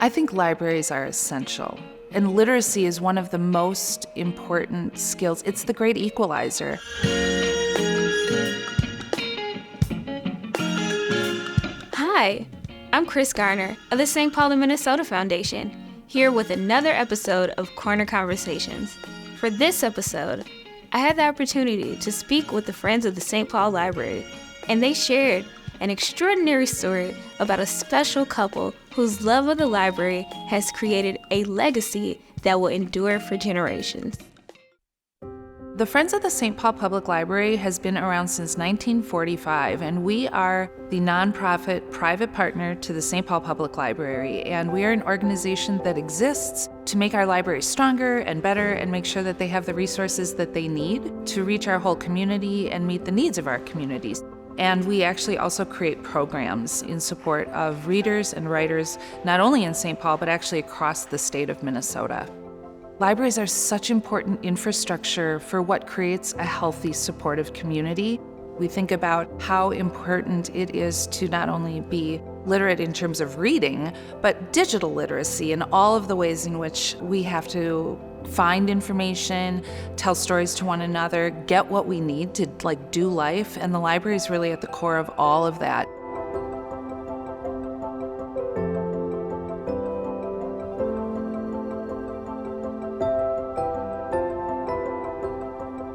I think libraries are essential, and literacy is one of the most important skills. It's the great equalizer. Hi, I'm Chris Garner of the St. Paul, Minnesota Foundation, here with another episode of Corner Conversations. For this episode, I had the opportunity to speak with the Friends of the St. Paul Library, and they shared an extraordinary story about a special couple whose love of the library has created a legacy that will endure for generations. The Friends of the St. Paul Public Library has been around since 1945, and we are the nonprofit private partner to the St. Paul Public Library, and we are an organization that exists to make our library stronger and better and make sure that they have the resources that they need to reach our whole community and meet the needs of our communities. And we actually also create programs in support of readers and writers, not only in St. Paul, but actually across the state of Minnesota. Libraries are such important infrastructure for what creates a healthy, supportive community. We think about how important it is to not only be literate in terms of reading, but digital literacy and all of the ways in which we have to find information, tell stories to one another, get what we need to do life, and the library is really at the core of all of that.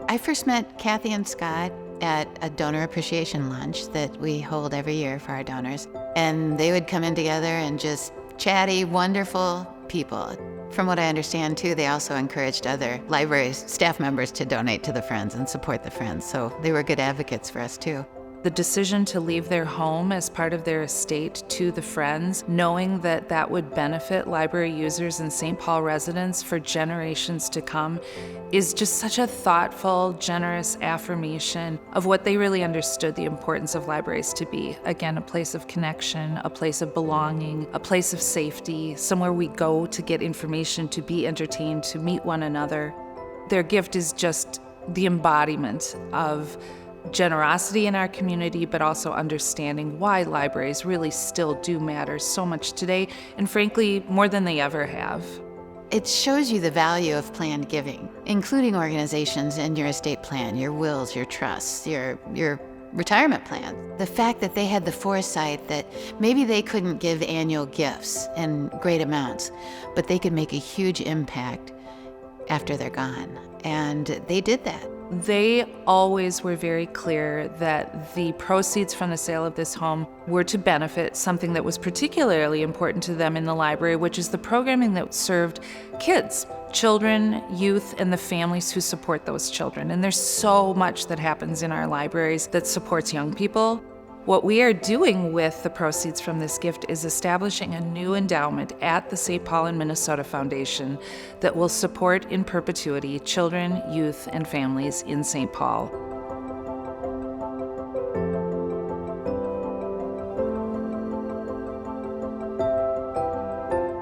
I first met Kathy and Scott at a donor appreciation lunch that we hold every year for our donors. And they would come in together and just chatty, wonderful people. From what I understand too, they also encouraged other library staff members to donate to the Friends and support the Friends. So they were good advocates for us too. The decision to leave their home as part of their estate to the Friends, knowing that that would benefit library users and St. Paul residents for generations to come, is just such a thoughtful, generous affirmation of what they really understood the importance of libraries to be. Again, a place of connection, a place of belonging, a place of safety, somewhere we go to get information, to be entertained, to meet one another. Their gift is just the embodiment of generosity in our community, but also understanding why libraries really still do matter so much today, and frankly, more than they ever have. It shows you the value of planned giving, including organizations in your estate plan, your wills, your trusts, your retirement plan. The fact that they had the foresight that maybe they couldn't give annual gifts in great amounts, but they could make a huge impact after they're gone. And they did that. They always were very clear that the proceeds from the sale of this home were to benefit something that was particularly important to them in the library, which is the programming that served kids, children, youth, and the families who support those children. And there's so much that happens in our libraries that supports young people. What we are doing with the proceeds from this gift is establishing a new endowment at the St. Paul and Minnesota Foundation that will support in perpetuity children, youth, and families in St. Paul.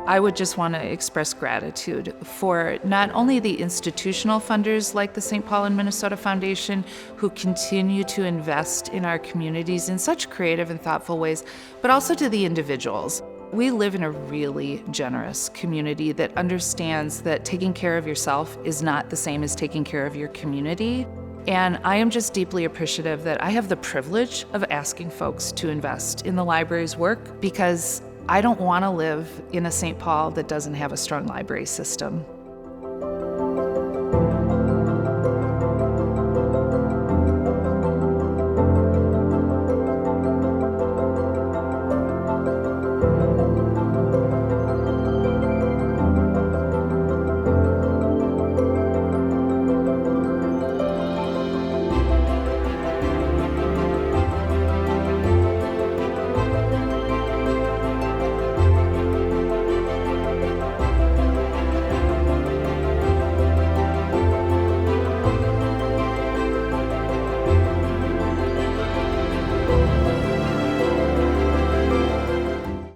I would just want to express gratitude for not only the institutional funders like the St. Paul and Minnesota Foundation who continue to invest in our communities in such creative and thoughtful ways, but also to the individuals. We live in a really generous community that understands that taking care of yourself is not the same as taking care of your community. And I am just deeply appreciative that I have the privilege of asking folks to invest in the library's work, because I don't want to live in a St. Paul that doesn't have a strong library system.